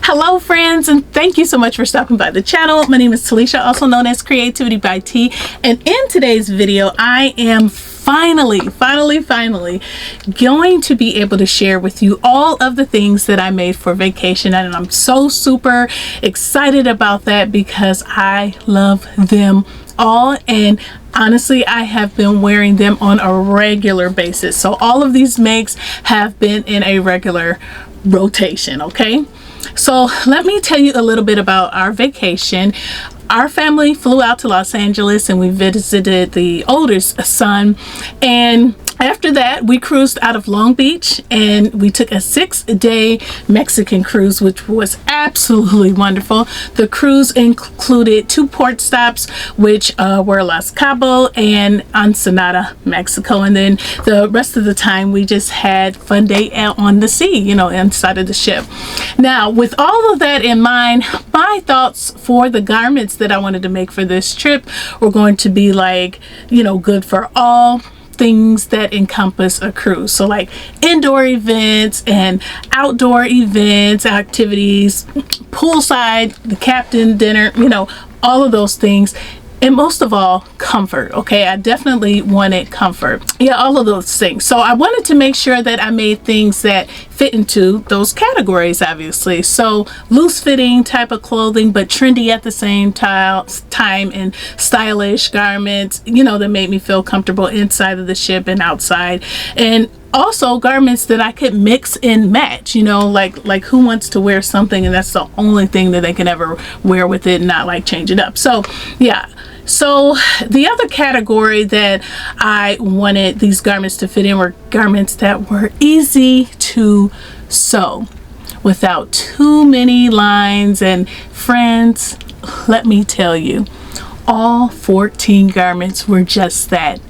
Hello friends, and thank you so much for stopping by the channel. My name is Talisha, also known as CreativiTeeByT, and in today's video I am finally going to be able to share with you all of the things that I made for vacation, and I'm so super excited about that because I love them all, and honestly I have been wearing them on a regular basis. So all of these makes have been in a regular rotation. Okay, so let me tell you a little bit about our vacation. Our family flew out to Los Angeles and we visited the oldest son, and after that we cruised out of Long Beach and we took a 6-day Mexican cruise, which was absolutely wonderful. The cruise included 2 port stops, which were Los Cabos and Ensenada, Mexico, and then the rest of the time we just had fun day out on the sea, you know, inside of the ship. Now, with all of that in mind, my thoughts for the garments that I wanted to make for this trip were going to be like, you know, good for all things that encompass a cruise. So like indoor events and outdoor events, activities, poolside, the captain dinner, you know, all of those things. And most of all, comfort. Okay, I definitely wanted comfort. Yeah, all of those things. So I wanted to make sure that I made things that fit into those categories, obviously. So loose fitting type of clothing, but trendy at the same time, and stylish garments, you know, that made me feel comfortable inside of the ship and outside. And also garments that I could mix and match, you know, like who wants to wear something and that's the only thing that they can ever wear with it and not like change it up. So yeah. So the other category that I wanted these garments to fit in were garments that were easy to sew without too many lines. And friends, let me tell you, all 14 garments were just that.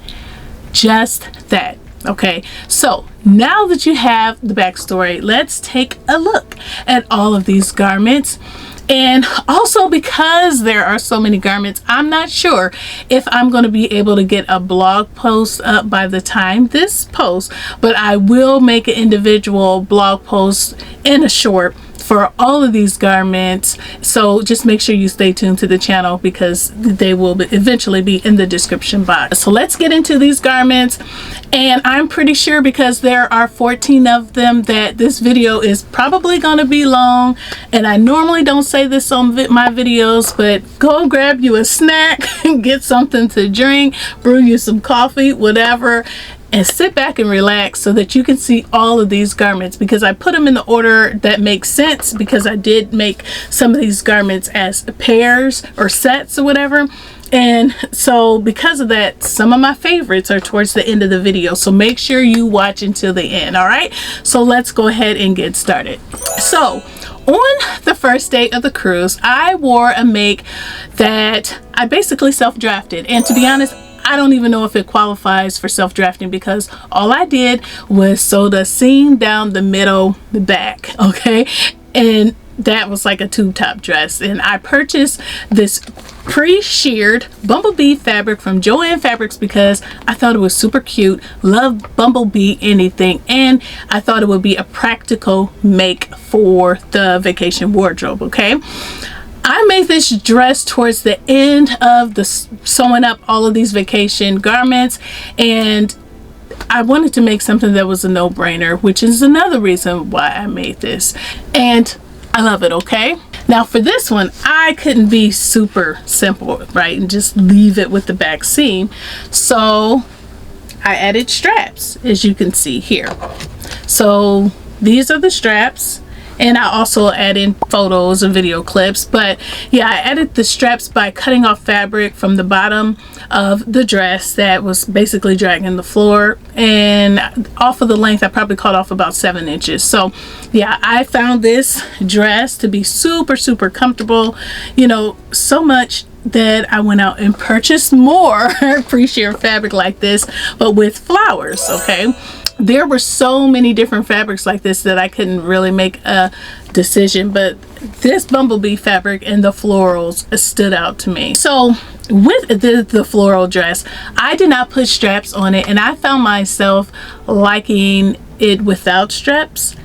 Okay, so now that you have the backstory, let's take a look at all of these garments. And also, because there are so many garments, I'm not sure if I'm going to be able to get a blog post up by the time this post, but I will make an individual blog post in a short for all of these garments. So just make sure you stay tuned to the channel because they will eventually be in the description box. So let's get into these garments, and I'm pretty sure because there are 14 of them that this video is probably going to be long. And I normally don't say this on my videos, but go grab you a snack and get something to drink, brew you some coffee, whatever, and sit back and relax so that you can see all of these garments, because I put them in the order that makes sense, because I did make some of these garments as pairs or sets or whatever. And so because of that, some of my favorites are towards the end of the video, so make sure you watch until the end. All right, so let's go ahead and get started. So on the first day of the cruise, I wore a make that I basically self-drafted, and to be honest, I don't even know if it qualifies for self-drafting because all I did was sew the seam down the middle, the back, okay? And that was like a tube top dress. And I purchased this pre-sheared bumblebee fabric from Joann Fabrics because I thought it was super cute. Love bumblebee anything, and I thought it would be a practical make for the vacation wardrobe. Okay, I made this dress towards the end of the sewing up all of these vacation garments, and I wanted to make something that was a no-brainer, which is another reason why I made this, and I love it. Okay, now for this one, I couldn't be super simple, right, and just leave it with the back seam, so I added straps, as you can see here. So these are the straps. And I also add in photos and video clips. But yeah, I added the straps by cutting off fabric from the bottom of the dress that was basically dragging the floor, and off of the length I probably cut off about 7 inches. So yeah, I found this dress to be super comfortable, you know, so much that I went out and purchased more pre-sheared fabric like this, but with flowers. Okay, there were so many different fabrics like this that I couldn't really make a decision, but this bumblebee fabric and the florals stood out to me. So with the floral dress, I did not put straps on it, and I found myself liking it without straps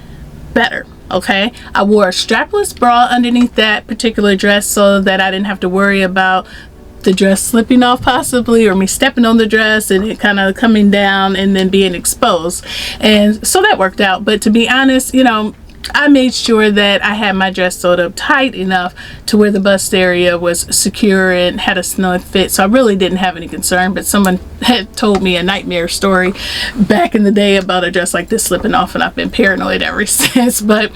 better. Okay, I wore a strapless bra underneath that particular dress so that I didn't have to worry about the dress slipping off possibly, or me stepping on the dress and it kind of coming down and then being exposed. And so that worked out. But to be honest, you know, I made sure that I had my dress sewed up tight enough to where the bust area was secure and had a snug fit, so I really didn't have any concern. But someone had told me a nightmare story back in the day about a dress like this slipping off, and I've been paranoid ever since. But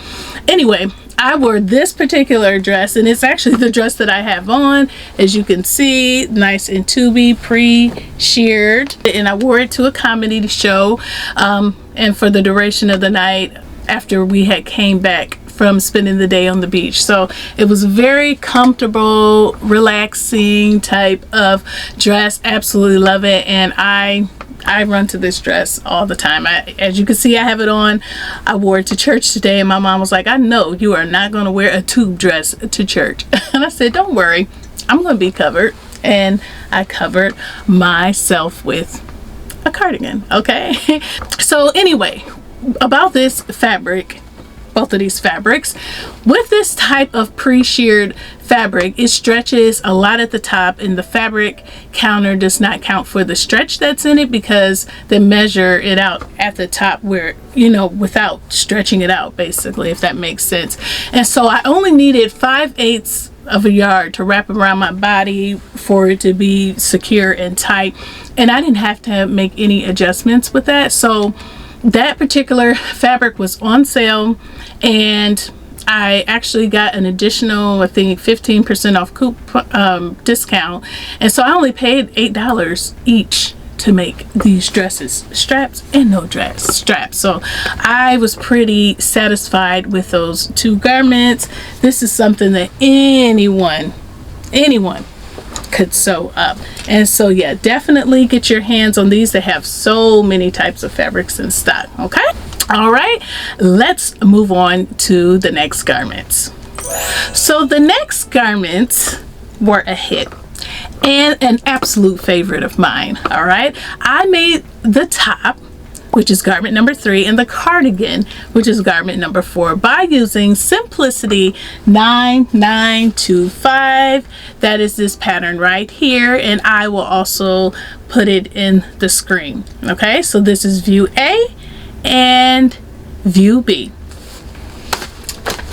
anyway, I wore this particular dress, and it's actually the dress that I have on. As you can see, nice and tubey, pre-sheared, and I wore it to a comedy show, and for the duration of the night after we had came back from spending the day on the beach. So it was a very comfortable, relaxing type of dress. Absolutely love it, and I run to this dress all the time. As you can see, I have it on. I wore it to church today, and my mom was like, I know you are not going to wear a tube dress to church. And I said, don't worry, I'm going to be covered. And I covered myself with a cardigan. Okay. So anyway, about this fabric, both of these fabrics, with this type of pre-sheared fabric, it stretches a lot at the top, and the fabric counter does not count for the stretch that's in it because they measure it out at the top where, you know, without stretching it out, basically, if that makes sense. And so I only needed 5/8 of a yard to wrap around my body for it to be secure and tight, and I didn't have to make any adjustments with that. So that particular fabric was on sale, and I actually got an additional, I think, 15% off discount, and so I only paid $8 each to make these dresses, straps and no straps. So I was pretty satisfied with those two garments. This is something that anyone could sew up. And so yeah, definitely get your hands on these. They have so many types of fabrics in stock. Okay, all right, let's move on to the next garments. So the next garments were a hit and an absolute favorite of mine. All right, I made the top, which is garment number 3, and the cardigan, which is garment number 4, by using Simplicity 9925. That is this pattern right here, and I will also put it in the screen. Okay, so this is view A and view B.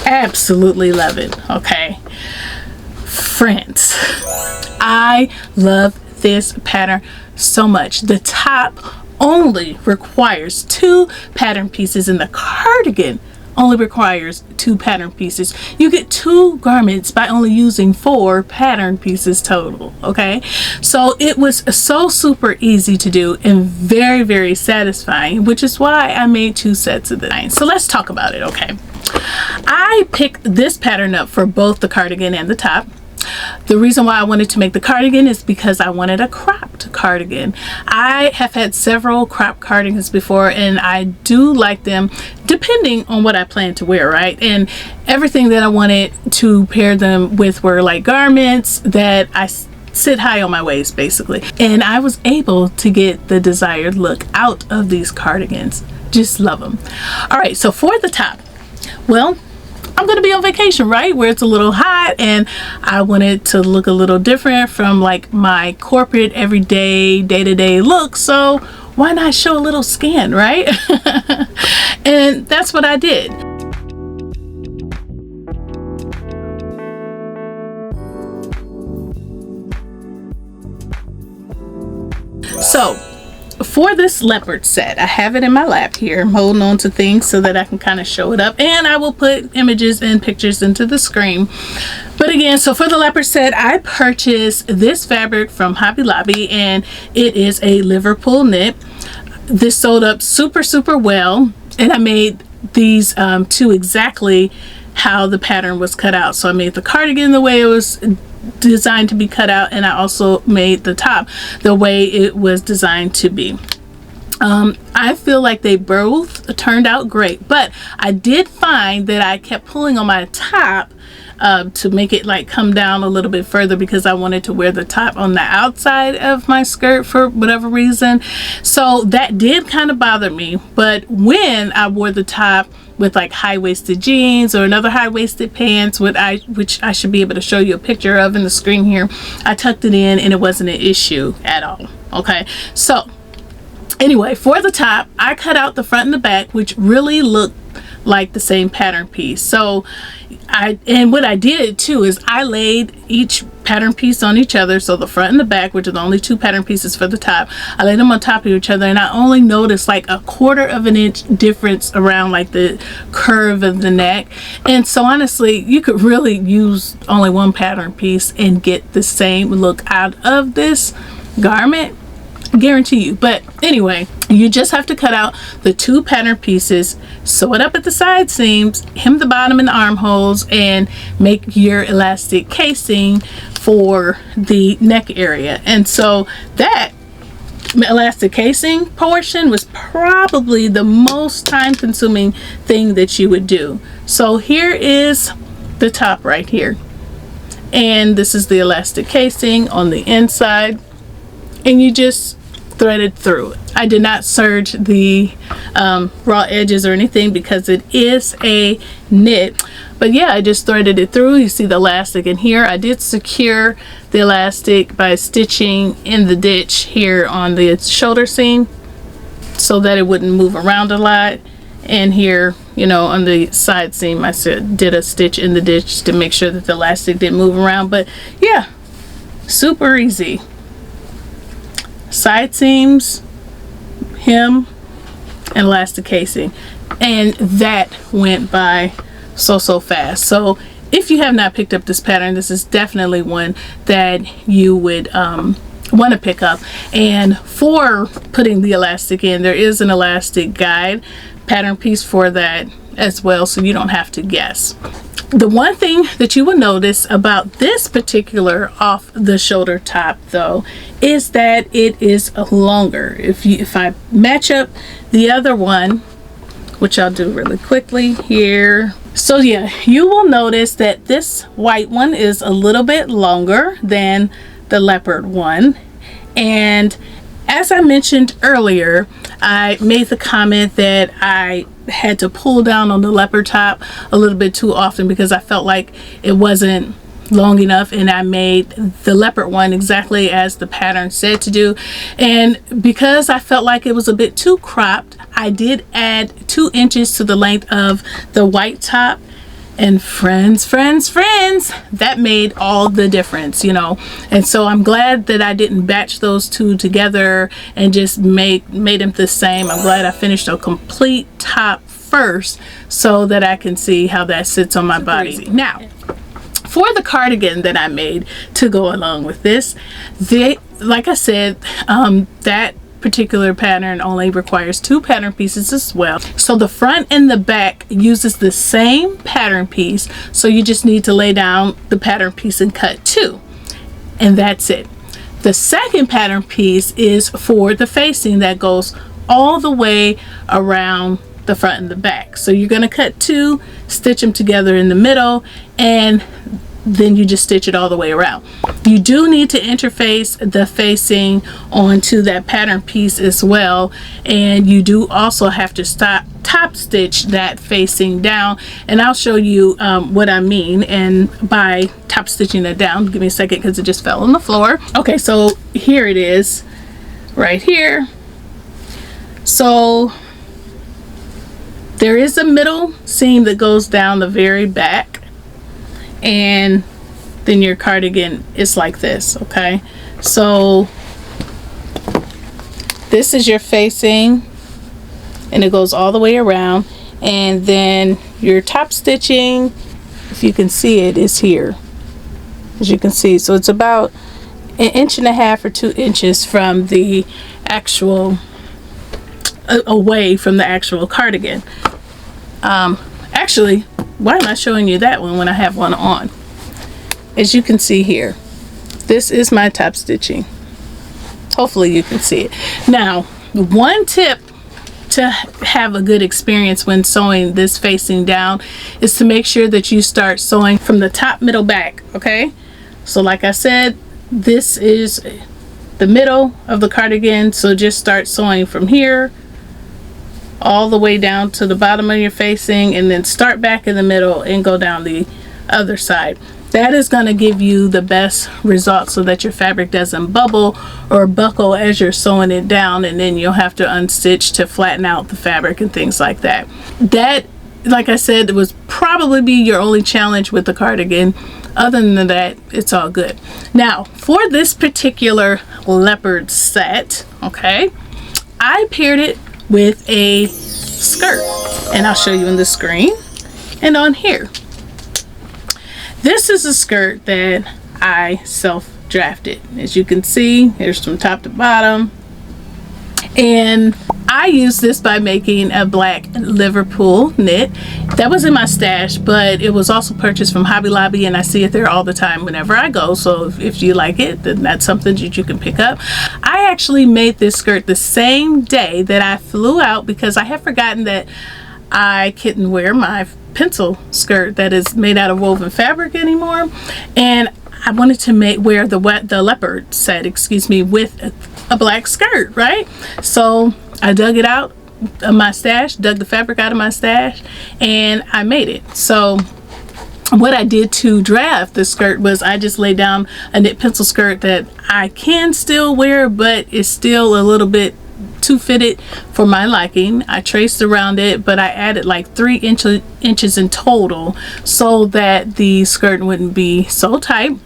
Absolutely love it. Okay, friends, I love this pattern so much. The top only requires 2 pattern pieces, and the cardigan only requires 2 pattern pieces. You get 2 garments by only using 4 pattern pieces total. Okay, so it was so super easy to do and very, very satisfying, which is why I made 2 sets of the 9. So let's talk about it. Okay, I picked this pattern up for both the cardigan and the top. The reason why I wanted to make the cardigan is because I wanted a cropped cardigan. I have had several cropped cardigans before, and I do like them depending on what I plan to wear, right? And everything that I wanted to pair them with were like garments that I sit high on my waist, basically. And I was able to get the desired look out of these cardigans. Just love them. All right, so for the top, well, I'm gonna be on vacation, right, where it's a little hot, and I wanted to look a little different from like my corporate everyday day-to-day look. So why not show a little skin, right? And that's what I did. So for this leopard set, I have it in my lap here. I'm holding on to things so that I can kind of show it up, and I will put images and pictures into the screen. But again, so for the leopard set, I purchased this fabric from Hobby Lobby, and it is a Liverpool knit. This sewed up super well, and I made these 2 exactly how the pattern was cut out. So I made the cardigan the way it was designed to be cut out, and I also made the top the way it was designed to be. I feel like they both turned out great, but I did find that I kept pulling on my top to make it like come down a little bit further because I wanted to wear the top on the outside of my skirt for whatever reason. So that did kind of bother me, but when I wore the top with like high-waisted jeans or another high-waisted pants, which I should be able to show you a picture of in the screen here. I tucked it in and it wasn't an issue at all. Okay, so anyway, for the top, I cut out the front and the back, which really looked like the same pattern piece. So what I did too is I laid each pattern piece on each other. So the front and the back, which are the only two pattern pieces for the top, I laid them on top of each other, and I only noticed like a 1/4 of an inch difference around like the curve of the neck. And so honestly, you could really use only one pattern piece and get the same look out of this garment, guarantee you. But anyway, you just have to cut out the two pattern pieces, sew it up at the side seams, hem the bottom and the armholes, and make your elastic casing for the neck area. And so that elastic casing portion was probably the most time consuming thing that you would do. So here is the top right here, and this is the elastic casing on the inside, and you just threaded through it. I did not serge the raw edges or anything because it is a knit, but yeah, I just threaded it through. You see the elastic in here. I did secure the elastic by stitching in the ditch here on the shoulder seam so that it wouldn't move around a lot. And here, you know, on the side seam, I did a stitch in the ditch to make sure that the elastic didn't move around. But yeah, super easy. Side seams, hem, and elastic casing, and that went by so fast. So if you have not picked up this pattern, this is definitely one that you would want to pick up. And for putting the elastic in, there is an elastic guide pattern piece for that as well, so you don't have to guess. The one thing that you will notice about this particular off the shoulder top though is that it is longer. If I match up the other one, which I'll do really quickly here. So yeah, you will notice that this white one is a little bit longer than the leopard one. And as I mentioned earlier, I made the comment that I had to pull down on the leopard top a little bit too often because I felt like it wasn't long enough, and I made the leopard one exactly as the pattern said to do. And because I felt like it was a bit too cropped, I did add 2 inches to the length of the white top. And friends, that made all the difference, you know. And so I'm glad that I didn't batch those two together and just made them the same. I'm glad I finished a complete top first so that I can see how that sits on my body. Now, for the cardigan that I made to go along with this, like I said, that particular pattern only requires 2 pattern pieces as well. So the front and the back uses the same pattern piece, so you just need to lay down the pattern piece and cut 2, and that's it. The second pattern piece is for the facing that goes all the way around the front and the back. So you're going to cut 2, stitch them together in the middle, and then you just stitch it all the way around. You do need to interface the facing onto that pattern piece as well, and you do also have to top stitch that facing down, and I'll show you what I mean and by top stitching it down. Give me a second because it just fell on the floor. Okay, so here it is right here. So there is a middle seam that goes down the very back, and then your cardigan is like this. Okay, so this is your facing, and it goes all the way around, and then your top stitching, if you can see it, is here, as you can see. So it's about 1.5 inches or 2 inches from the actual away from the actual cardigan. Actually, why am I showing you that one when I have one on? As you can see here, this is my top stitching. Hopefully you can see it. Now, one tip to have a good experience when sewing this facing down is to make sure that you start sewing from the top, middle, back. Okay, so like I said, this is the middle of the cardigan, so just start sewing from here all the way down to the bottom of your facing, and then start back in the middle and go down the other side. That is going to give you the best result so that your fabric doesn't bubble or buckle as you're sewing it down, and then you'll have to unstitch to flatten out the fabric and things like that. That, like I said, it was probably be your only challenge with the cardigan. Other than that, it's all good. Now, for this particular leopard set, okay, I paired it with a skirt, and I'll show you in the screen and on here. This is a skirt that I self-drafted. As you can see, here's from top to bottom. And I used this by making a black Liverpool knit. That was in my stash, but it was also purchased from Hobby Lobby, and I see it there all the time whenever I go. So if you like it, then that's something that you can pick up. I actually made this skirt the same day that I flew out because I had forgotten that I couldn't wear my pencil skirt that is made out of woven fabric anymore, and I wanted to wear the leopard set, excuse me, with a black skirt, right? So I dug it out of my stash, dug the fabric out of my stash, and I made it. So what I did to draft the skirt was I just laid down a knit pencil skirt that I can still wear, but is still a little bit too fitted for my liking. I traced around it, but I added like 3 inches in total so that the skirt wouldn't be so tight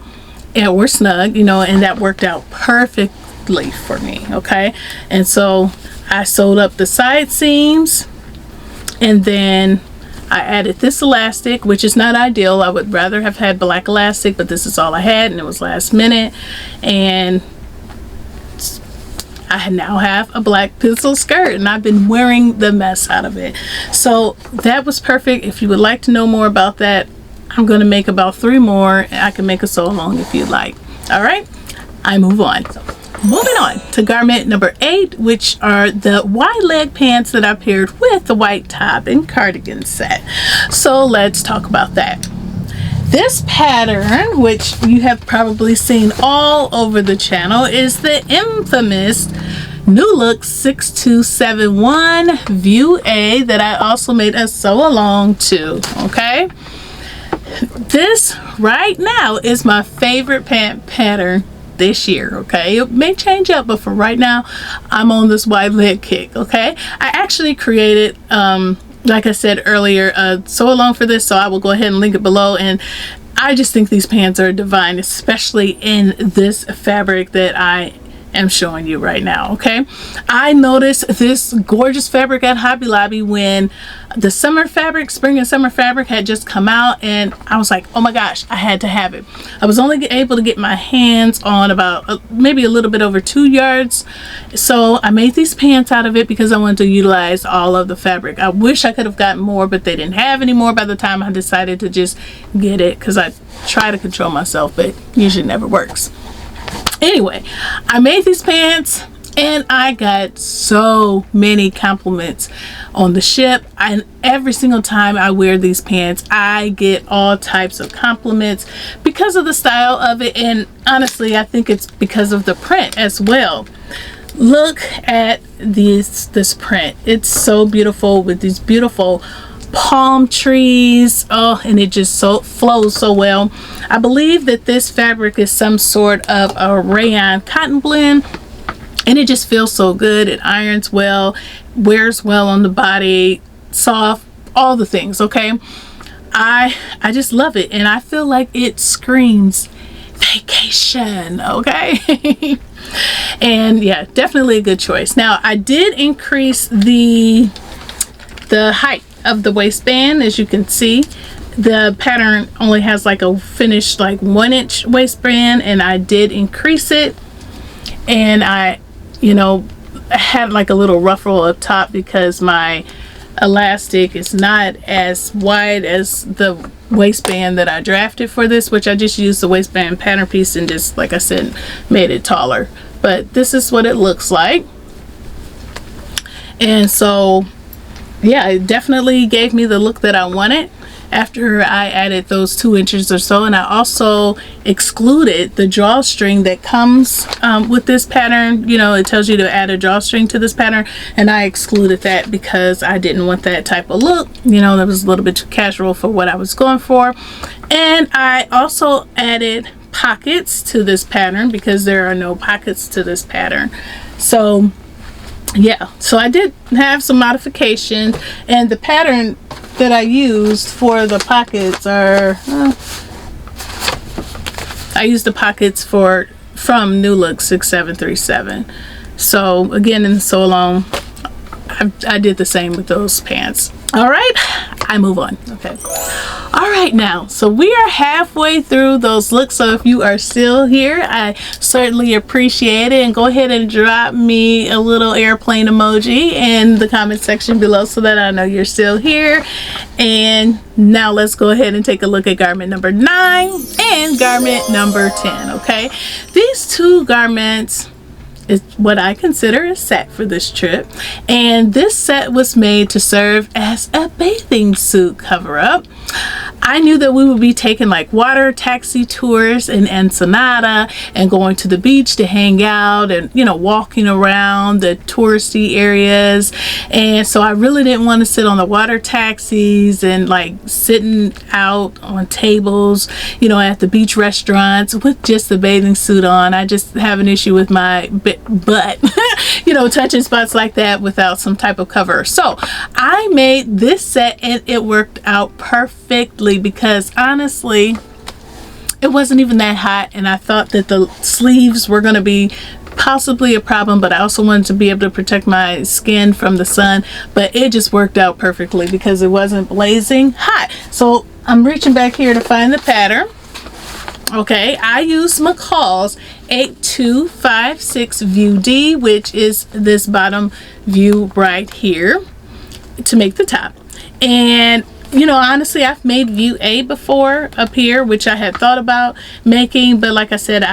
or snug, you know, and that worked out perfectly for me. Okay, and so I sewed up the side seams, and then I added this elastic, which is not ideal. I would rather have had black elastic, but this is all I had, and it was last minute, and I now have a black pencil skirt, and I've been wearing the mess out of it. So that was perfect. If you would like to know more about that, I'm going to make about 3 more, and I can make a sew along if you'd like. All right, I move on. So, moving on to garment number 8, which are the wide leg pants that I paired with the white top and cardigan set. So let's talk about that. This pattern, which you have probably seen all over the channel, is the infamous New Look 6271 View A that I also made a sew along to. Okay, this right now is my favorite pant pattern this year. Okay, it may change up, but for right now I'm on this wide leg kick. Okay, I actually created like I said earlier, sew along for this, so I will go ahead and link it below. And I just think these pants are divine, especially in this fabric that I am showing you right now. Okay, I noticed this gorgeous fabric at Hobby Lobby when the summer fabric, spring and summer fabric, had just come out, and I was like, oh my gosh, I had to have it. I was only able to get my hands on about maybe a little bit over 2 yards, so I made these pants out of it because I wanted to utilize all of the fabric. I wish I could have gotten more, but they didn't have any more by the time I decided to just get it, because I try to control myself, but usually never works. Anyway, I made these pants, and I got so many compliments on the ship, and every single time I wear these pants I get all types of compliments because of the style of it, and honestly I think it's because of the print as well. Look at this print. It's so beautiful with these beautiful palm trees. Oh, and it just so flows so well. I believe that this fabric is some sort of a rayon cotton blend, and it just feels so good. It irons well, wears well on the body, soft, all the things. Okay, I just love it, and I feel like it screams vacation. Okay. And yeah, definitely a good choice. Now I did increase the height of the waistband. As you can see, the pattern only has like a finished like 1-inch waistband, and I did increase it, and I, you know, had like a little ruffle up top because my elastic is not as wide as the waistband that I drafted for this, which I just used the waistband pattern piece and just, like I said, made it taller. But this is what it looks like. And so yeah, it definitely gave me the look that I wanted. after I added those 2 inches or so, and I also excluded the drawstring that comes with this pattern. You know, it tells you to add a drawstring to this pattern, and I excluded that because I didn't want that type of look. You know, that was a little bit too casual for what I was going for. And I also added pockets to this pattern because there are no pockets to this pattern. So yeah, so I did have some modifications, and the pattern that I used for the pockets are I used the pockets from New Look 6737. So again, in the sew along, I did the same with those pants. All right, I move on. Okay. All right, now, so we are halfway through those looks. So if you are still here, I certainly appreciate it. And go ahead and drop me a little airplane emoji in the comment section below so that I know you're still here. And now let's go ahead and take a look at garment number 9 and garment number 10. Okay, these 2 garments is what I consider a set for this trip, and this set was made to serve as a bathing suit cover up. I knew that we would be taking like water taxi tours in Ensenada and going to the beach to hang out and, you know, walking around the touristy areas. And so I really didn't want to sit on the water taxis and like sitting out on tables, you know, at the beach restaurants with just the bathing suit on. I just have an issue with my butt, you know, touching spots like that without some type of cover. So I made this set, and it worked out perfectly because honestly, it wasn't even that hot, and I thought that the sleeves were going to be possibly a problem, but I also wanted to be able to protect my skin from the sun. But it just worked out perfectly because it wasn't blazing hot. So I'm reaching back here to find the pattern. Okay, I used McCall's 8256 View D, which is this bottom view right here, to make the top. And you know, honestly, I've made View A before up here, which I had thought about making, but like I said,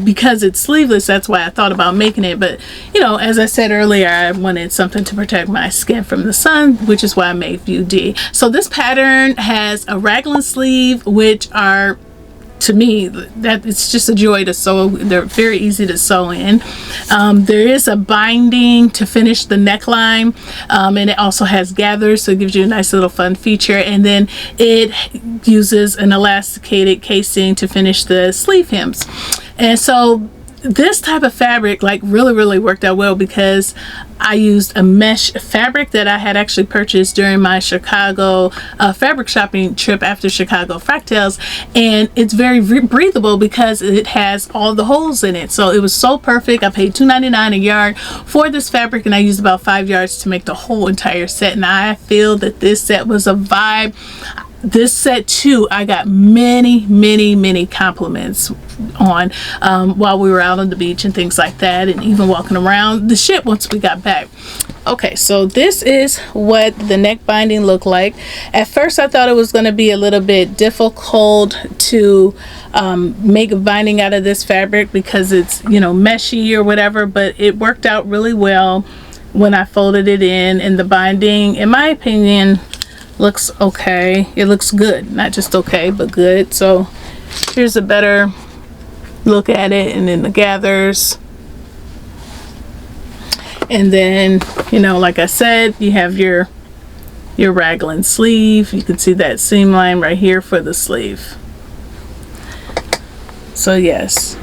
because it's sleeveless, that's why I thought about making it. But you know, as I said earlier, I wanted something to protect my skin from the sun, which is why I made View D. So this pattern has a raglan sleeve, which are, to me, that it's just a joy to sew. They're very easy to sew in. There is a binding to finish the neckline, and it also has gathers, so it gives you a nice little fun feature. And then it uses an elasticated casing to finish the sleeve hems. And so this type of fabric like really worked out well because I used a mesh fabric that I had actually purchased during my Chicago fabric shopping trip after Chicago Fractals, and it's very breathable because it has all the holes in it. So it was so perfect. I paid $2.99 a yard for this fabric, and I used about 5 yards to make the whole entire set, and I feel that this set was a vibe. This set too, I got many compliments on while we were out on the beach and things like that, and even walking around the ship once we got back. Okay, so this is what the neck binding looked like. At first I thought it was going to be a little bit difficult to make a binding out of this fabric because it's, you know, meshy or whatever, but it worked out really well when I folded it in, and the binding, in my opinion, looks okay. It looks good, not just okay, but good. So here's a better look at it, and then the gathers. And then, you know, like I said, you have your raglan sleeve. You can see that seam line right here for the sleeve. So yes,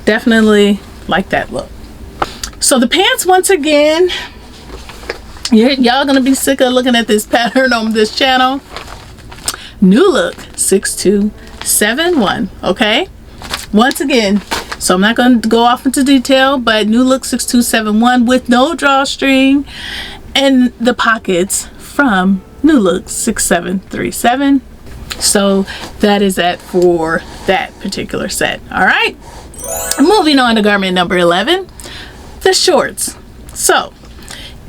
definitely like that look. So the pants, once again, y'all gonna be sick of looking at this pattern on this channel. New Look 6271. Okay, once again, so I'm not going to go off into detail, but New Look 6271 with no drawstring, and the pockets from New Look 6737. So that is that for that particular set. All right, moving on to garment number 11, the shorts. So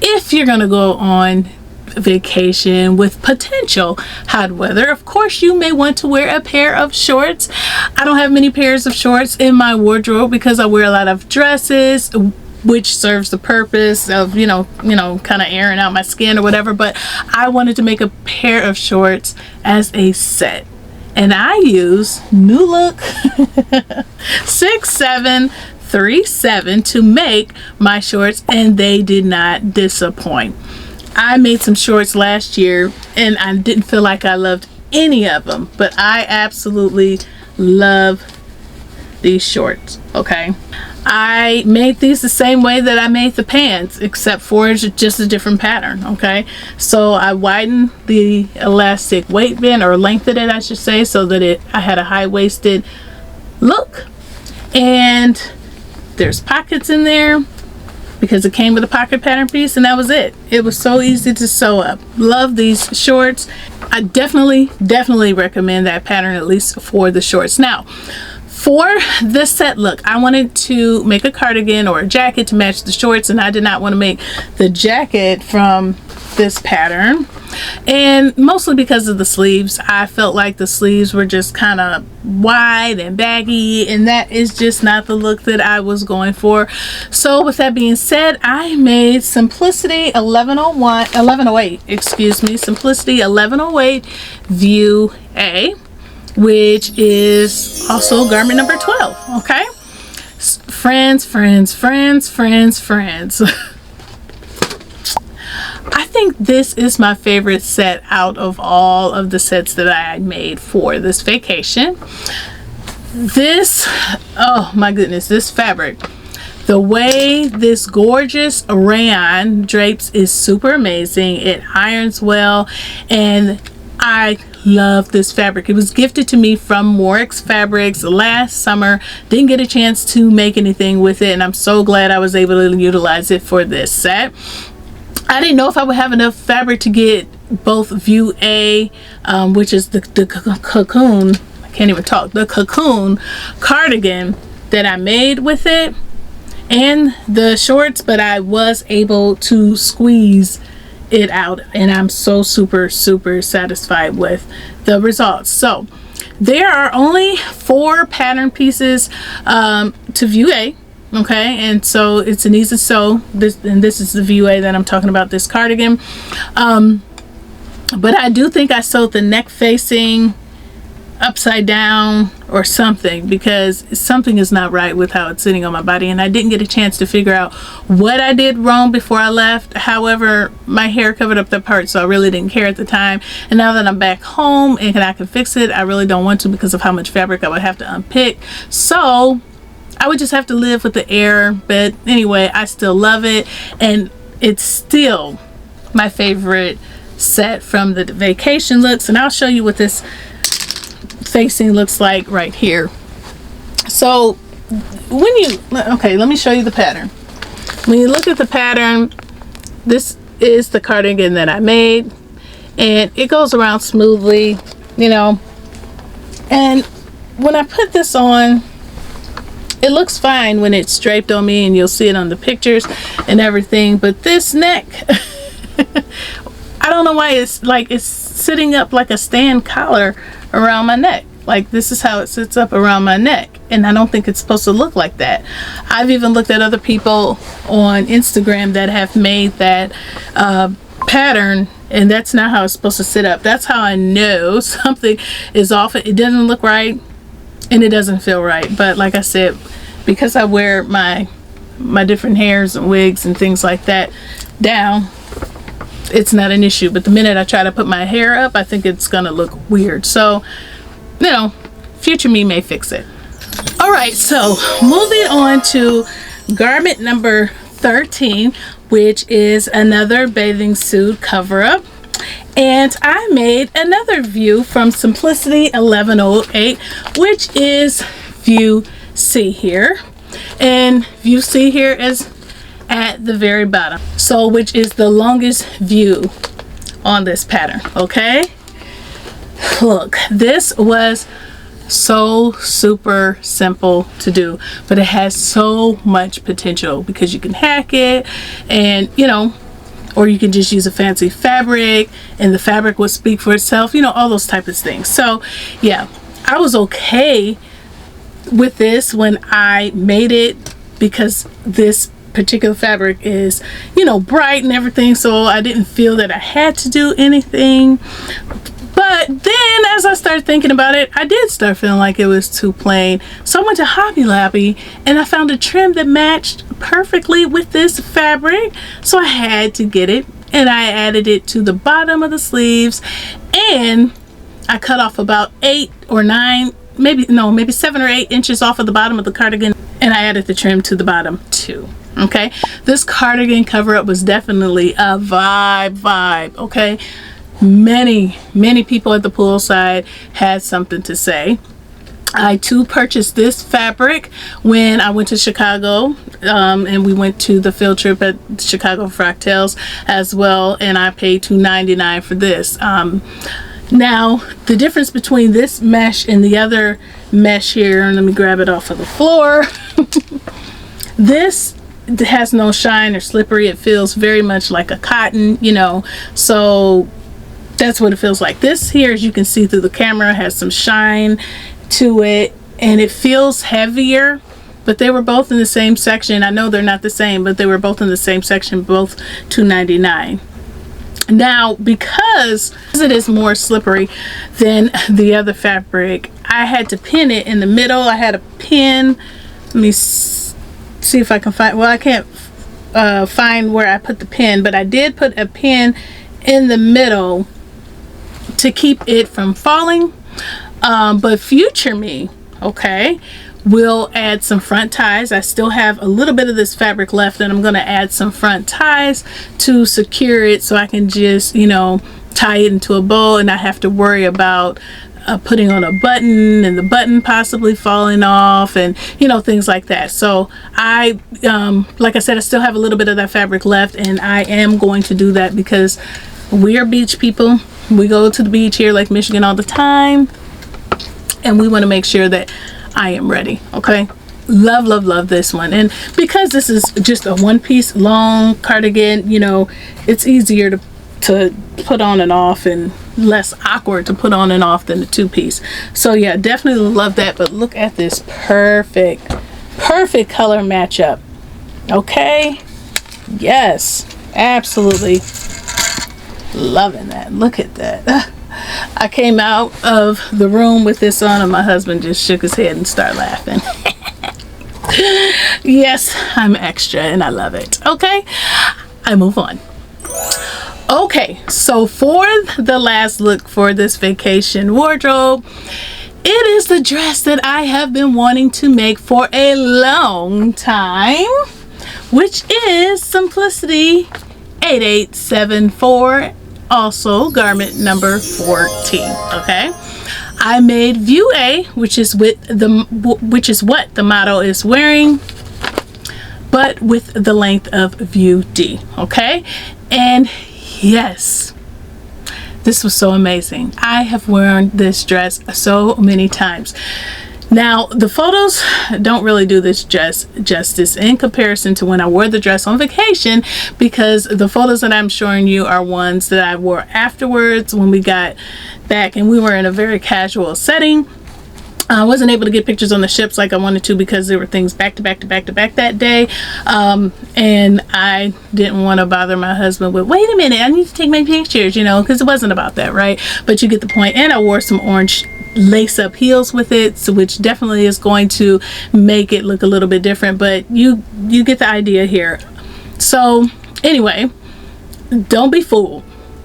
if you're gonna go on vacation with potential hot weather, of course you may want to wear a pair of shorts. I don't have many pairs of shorts in my wardrobe because I wear a lot of dresses, which serves the purpose of, you know, kind of airing out my skin or whatever. But I wanted to make a pair of shorts as a set. And I use New Look 6737 to make my shorts, and they did not disappoint. I made some shorts last year and I didn't feel like I loved any of them, but I absolutely love these shorts. Okay, I made these the same way that I made the pants, except for just a different pattern. Okay, so I widened the elastic waistband, or lengthened it I should say, so that I had a high-waisted look, and there's pockets in there because it came with a pocket pattern piece, and that was it. It was so easy to sew up. Love these shorts. I definitely recommend that pattern, at least for the shorts. Now, for this set look, I wanted to make a cardigan or a jacket to match the shorts, and I did not want to make the jacket from this pattern, and mostly because of the sleeves. I felt like the sleeves were just kind of wide and baggy, and that is just not the look that I was going for. So with that being said, I made Simplicity 1108, excuse me, Simplicity 1108 View A, which is also garment number 12. Okay, friends. I think this is my favorite set out of all of the sets that I made for this vacation. This, oh my goodness, this fabric, the way this gorgeous rayon drapes is super amazing. It irons well, and I love this fabric. It was gifted to me from Morix Fabrics last summer. Didn't get a chance to make anything with it, and I'm so glad I was able to utilize it for this set. I didn't know if I would have enough fabric to get both View A, which is the Cocoon, I can't even talk, the Cocoon cardigan that I made with it, and the shorts, but I was able to squeeze it out, and I'm so super satisfied with the results. So there are only 4 pattern pieces to View A. Okay, and so it's an easy sew. This is the View A that I'm talking about, this cardigan. But I do think I sewed the neck facing upside down or something, because something is not right with how it's sitting on my body, and I didn't get a chance to figure out what I did wrong before I left. However, my hair covered up that part, so I really didn't care at the time. And now that I'm back home and I can fix it, I really don't want to, because of how much fabric I would have to unpick. So I would just have to live with the error. But anyway, I still love it, and it's still my favorite set from the vacation looks. And I'll show you what this facing looks like right here. So when you, okay, let me show you the pattern. When you look at the pattern, this is the cardigan that I made, and it goes around smoothly, you know. And when I put this on, it looks fine when it's draped on me, and you'll see it on the pictures and everything. But this neck, I don't know why it's like it's sitting up like a stand collar around my neck. Like, this is how it sits up around my neck, and I don't think it's supposed to look like that. I've even looked at other people on Instagram that have made that pattern, and that's not how it's supposed to sit up. That's how I know something is off. It doesn't look right, and it doesn't feel right. But like I said, because I wear my different hairs and wigs and things like that down, it's not an issue. But the minute I try to put my hair up, I think it's gonna look weird. So, you know, future me may fix it. All right, so moving on to garment number 13, which is another bathing suit cover up. And I made another view from Simplicity 1108, which is View C here. And View C here is at the very bottom, so which is the longest view on this pattern. Okay, look, this was so super simple to do, but it has so much potential because you can hack it, and you know, or you can just use a fancy fabric and the fabric will speak for itself, you know, all those type of things. So yeah, I was okay with this when I made it, because this particular fabric is, you know, bright and everything, so I didn't feel that I had to do anything. But then as I started thinking about it, I did start feeling like it was too plain. So I went to Hobby Lobby and I found a trim that matched perfectly with this fabric. So I had to get it, and I added it to the bottom of the sleeves, and I cut off about 8 or 9, maybe 7 or 8 inches off of the bottom of the cardigan, and I added the trim to the bottom too. Okay, this cardigan cover up was definitely a vibe. Okay, many people at the poolside had something to say. I too purchased this fabric when I went to Chicago, and we went to the field trip at Chicago Fractals as well, and I paid $2.99 for this. Now the difference between this mesh and the other mesh here, and let me grab it off of the floor. This has no shine or slippery. It feels very much like a cotton, you know, so that's what it feels like. This here, as you can see through the camera, has some shine to it, and it feels heavier, but they were both in the same section. I know they're not the same, but they were both in the same section, both $2.99. Now, because it is more slippery than the other fabric, I had to pin it in the middle. I had a pin. Let me see if I can find, well, I can't find where I put the pin, but I did put a pin in the middle to keep it from falling. But future me, okay, will add some front ties. I still have a little bit of this fabric left, and I'm going to add some front ties to secure it so I can just, you know, tie it into a bow and not have to worry about putting on a button and the button possibly falling off, and you know, things like that. So I like I said, I still have a little bit of that fabric left, and I am going to do that because we are beach people. We go to the beach here, Lake Michigan, all the time, and we want to make sure that I am ready. Okay, love this one. And because this is just a one-piece long cardigan, you know, it's easier to put on and off, and less awkward to put on and off than the two-piece. So yeah, definitely love that. But look at this perfect color matchup. Okay, yes, absolutely loving that. Look at that. I came out of the room with this on, and my husband just shook his head and started laughing. Yes, I'm extra and I love it. Okay, I move on. Okay, so for the last look for this vacation wardrobe, it is the dress that I have been wanting to make for a long time, which is Simplicity 8874, also garment number 14. Okay, I made view A, which is what the model is wearing, but with the length of view D. Okay, and yes, this was so amazing. I have worn this dress so many times. Now, the photos don't really do this dress justice in comparison to when I wore the dress on vacation, because the photos that I'm showing you are ones that I wore afterwards when we got back and we were in a very casual setting. I wasn't able to get pictures on the ships like I wanted to because there were things back to back that day, and I didn't want to bother my husband with, wait a minute, I need to take my pictures, you know, because it wasn't about that, right? But you get the point. And I wore some orange lace-up heels with it, so which definitely is going to make it look a little bit different, but you get the idea here. So anyway, don't be fooled,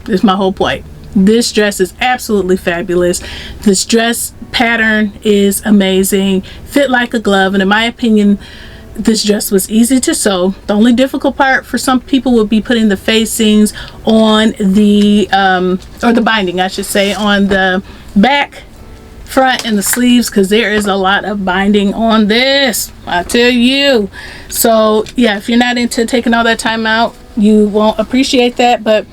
is my whole point. This dress is absolutely fabulous. This dress pattern is amazing, fit like a glove, and in my opinion, this dress was easy to sew. The only difficult part for some people would be putting the facings on the or the binding, I should say, on the back, front, and the sleeves, because there is a lot of binding on this, I tell you. So yeah, if you're not into taking all that time out, you won't appreciate that. But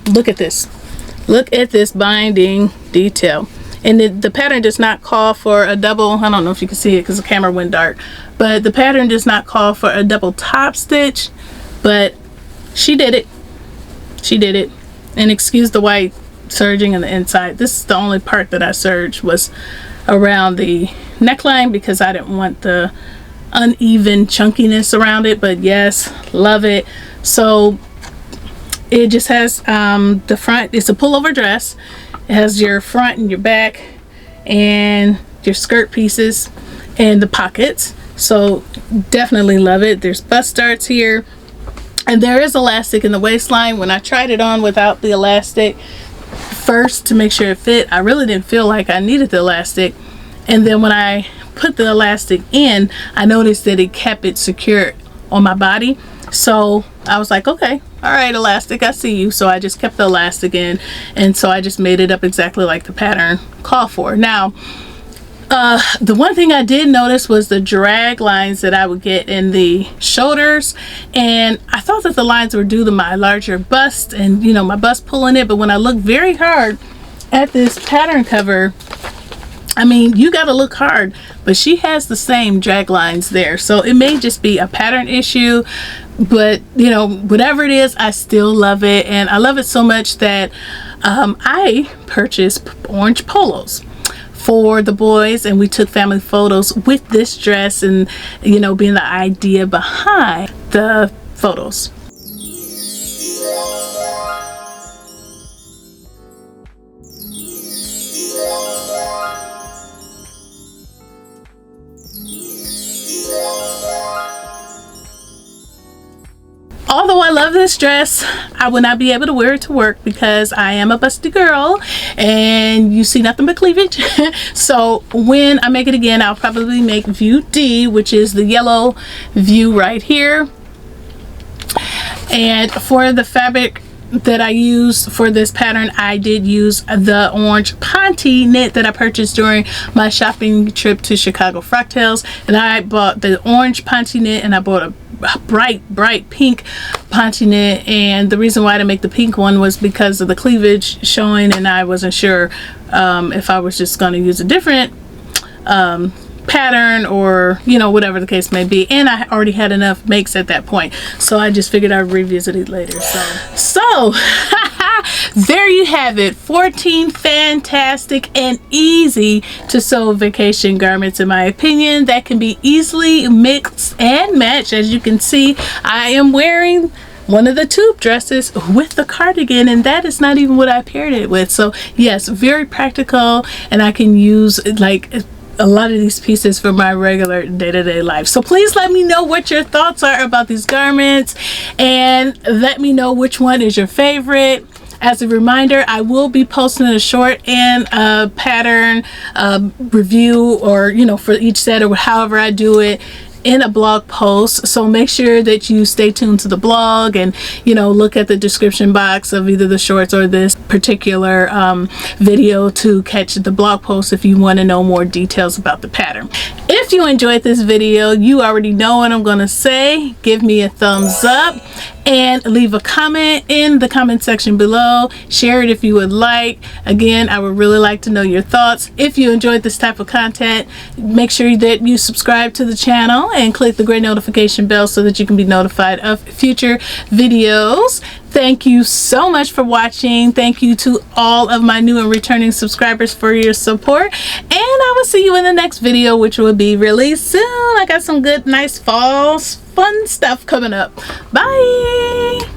look at this binding detail, and the pattern does not call for a double, I don't know if you can see it because the camera went dark, but the pattern does not call for a double top stitch, but she did it. And excuse the white serging on the inside. This is the only part that I serged was around the neckline, because I didn't want the uneven chunkiness around it, but yes, love it. So it just has the front, it's a pullover dress. It has your front and your back and your skirt pieces and the pockets. So definitely love it. There's bust darts here, and there is elastic in the waistline. When I tried it on without the elastic first to make sure it fit, I really didn't feel like I needed the elastic, and then when I put the elastic in, I noticed that it kept it secure on my body. So I was like, okay, all right, elastic, I see you. So I just kept the elastic in, and so I just made it up exactly like the pattern called for. Now the one thing I did notice was the drag lines that I would get in the shoulders, and I thought that the lines were due to my larger bust and, you know, my bust pulling it. But when I looked very hard at this pattern cover, I mean, you got to look hard, but she has the same drag lines there. So it may just be a pattern issue, but you know, whatever it is, I still love it. And I love it so much that I purchased orange polos for the boys, and we took family photos with this dress, and you know, being the idea behind the photos. Although I love this dress, I will not be able to wear it to work because I am a busty girl and you see nothing but cleavage. So when I make it again, I'll probably make view D, which is the yellow view right here. And for the fabric that I used for this pattern, I did use the orange Ponte knit that I purchased during my shopping trip to Chicago Fractals. And I bought the orange Ponte knit, and I bought a bright pink Ponte knit, and the reason why I didn't make the pink one was because of the cleavage showing, and I wasn't sure if I was just going to use a different pattern, or you know, whatever the case may be. And I already had enough makes at that point, so I just figured I'd revisit it later. So there you have it, 14 fantastic and easy to sew vacation garments, in my opinion, that can be easily mixed and matched. As you can see, I am wearing one of the tube dresses with the cardigan, and that is not even what I paired it with. So yes, very practical, and I can use like a lot of these pieces for my regular day-to-day life. So please let me know what your thoughts are about these garments, and let me know which one is your favorite. As a reminder, I will be posting a short and a pattern review, or you know, for each set, or however I do it, in a blog post. So make sure that you stay tuned to the blog, and you know, look at the description box of either the shorts or this particular video to catch the blog post if you want to know more details about the pattern. If you enjoyed this video, you already know what I'm gonna say. Give me a thumbs up and leave a comment in the comment section below. Share it if you would like. Again, I would really like to know your thoughts. If you enjoyed this type of content, make sure that you subscribe to the channel and click the great notification bell so that you can be notified of future videos. Thank you so much for watching. Thank you to all of my new and returning subscribers for your support, and I will see you in the next video, which will be really soon. I got some good, nice fall fun stuff coming up. Bye.